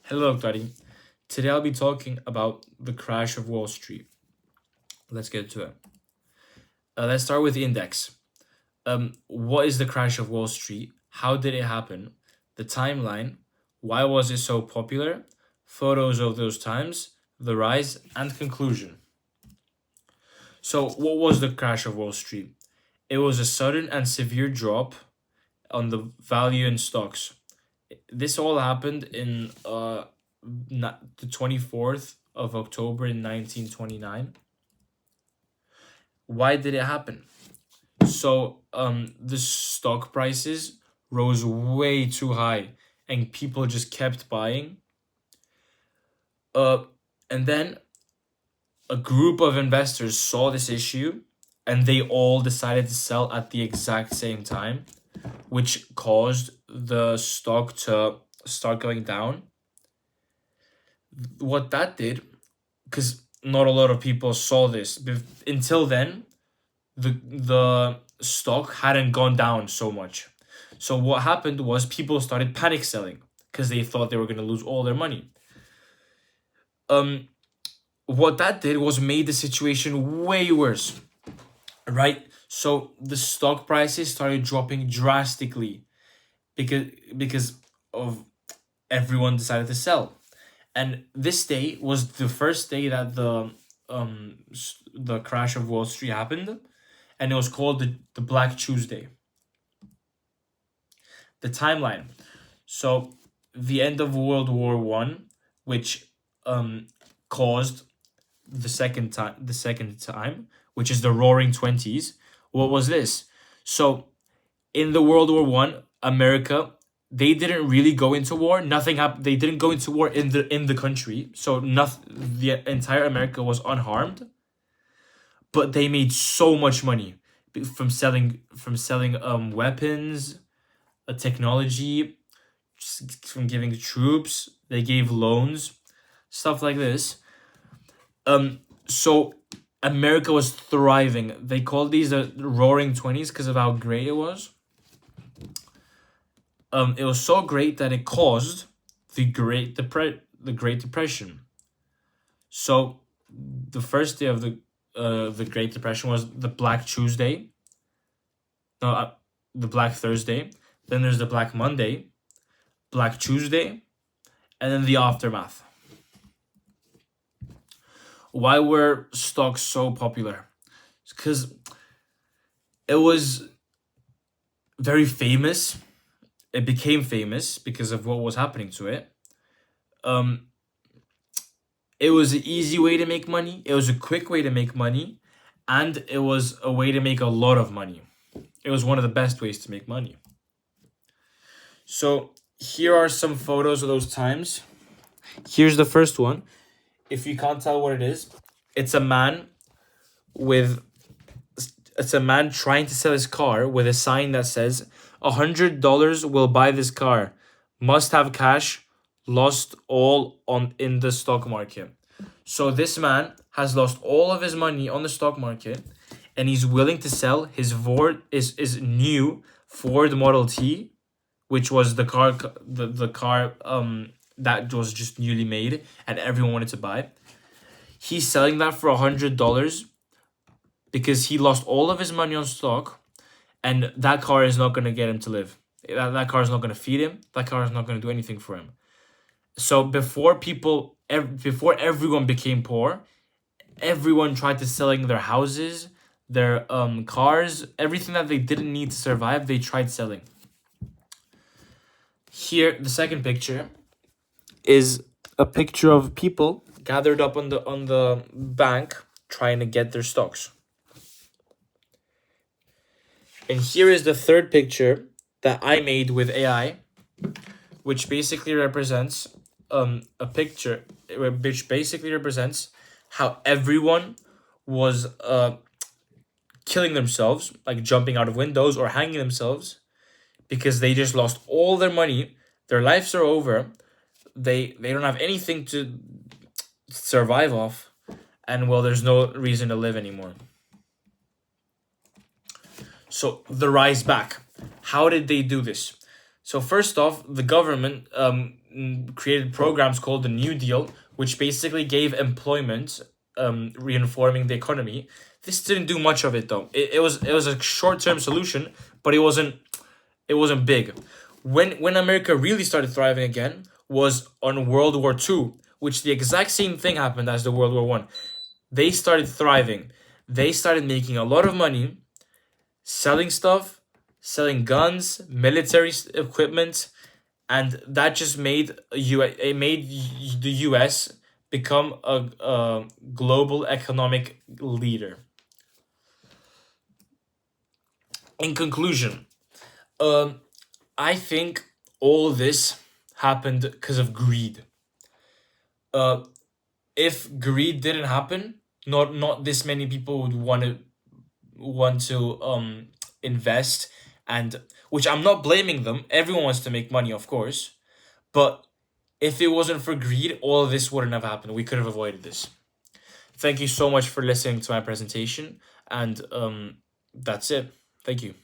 Hello, everybody. Today I'll be talking about the crash of Wall Street. Let's get to it. Let's start with the index. What is the crash of Wall Street? How did it happen? The timeline. Why was it so popular? Photos of those times, the rise, and conclusion. So, what was the crash of Wall Street? It was a sudden and severe drop on the value in stocks. This all happened in the 24th of October in 1929. Why did it happen? So the stock prices rose way too high and people just kept buying. Uh and then a group of investors saw this issue and they all decided to sell at the exact same time, which caused the stock to start going down. What that did, because not a lot of people saw this until then, the stock hadn't gone down so much. So what happened was people started panic selling because they thought they were going to lose all their money. Um, what that did was made the situation way worse, right? So the stock prices started dropping drastically because of everyone decided to sell. And this day was the first day that the crash of Wall Street happened, and it was called the Black Tuesday. The timeline. So the end of World War I, which caused the second time, which is the Roaring Twenties. What was this? So in the World War I, America, they didn't really go into war. Nothing happened. They didn't go into war in the country. So nothing. The entire America was unharmed, but they made so much money from selling weapons, technology, from giving troops. They gave loans, stuff like this. So America was thriving. They called these the Roaring Twenties because of how great it was. It was so great that it caused the Great Depression. So the first day of the Great Depression was the Black Tuesday. No, the Black Thursday. Then there's the Black Monday, Black Tuesday, and then the aftermath. Why were stocks so popular? Because it was very famous. It became famous because of what was happening to it. Um, it was an easy way to make money. It was a quick way to make money, and it was a way to make a lot of money. It was one of the best ways to make money. So here are some photos of those times. Here's the first one. If you can't tell what it is, it's a man with it's a man trying to sell his car with a sign that says $100 will buy this car. Must have cash. Lost all on in the stock market. So this man has lost all of his money on the stock market, and he's willing to sell his new Ford Model T, which was the car that was just newly made and everyone wanted to buy. He's selling that for $100 because he lost all of his money on stock, and that car is not going to get him to live. That car is not going to feed him. That car is not going to do anything for him. So before everyone became poor, everyone tried to selling their houses, their cars, everything that they didn't need to survive, they tried selling. Here, the second picture is a picture of people gathered up on the bank trying to get their stocks. And here is the third picture that I made with AI, which basically represents a picture which basically represents how everyone was killing themselves, like jumping out of windows or hanging themselves, because they just lost all their money. Their lives are over. They don't have anything to survive off, and well, there's no reason to live anymore. So the rise back. How did they do this? So first off, the government created programs called the New Deal, which basically gave employment, reinforming the economy. This didn't do much of it though. It was a short term solution, but it wasn't big. When America really started thriving again was on World War II, which the exact same thing happened as the World War I. They started thriving. They started making a lot of money selling stuff, selling guns, military equipment, and that just made the U.S. become a global economic leader. In conclusion, um, I think all this happened because of greed. Uh, if greed didn't happen, not this many people would want to invest, and which I'm not blaming them. Everyone wants to make money, of course, but if it wasn't for greed, all of this wouldn't have happened. We could have avoided this. Thank you so much for listening to my presentation, and that's it. Thank you.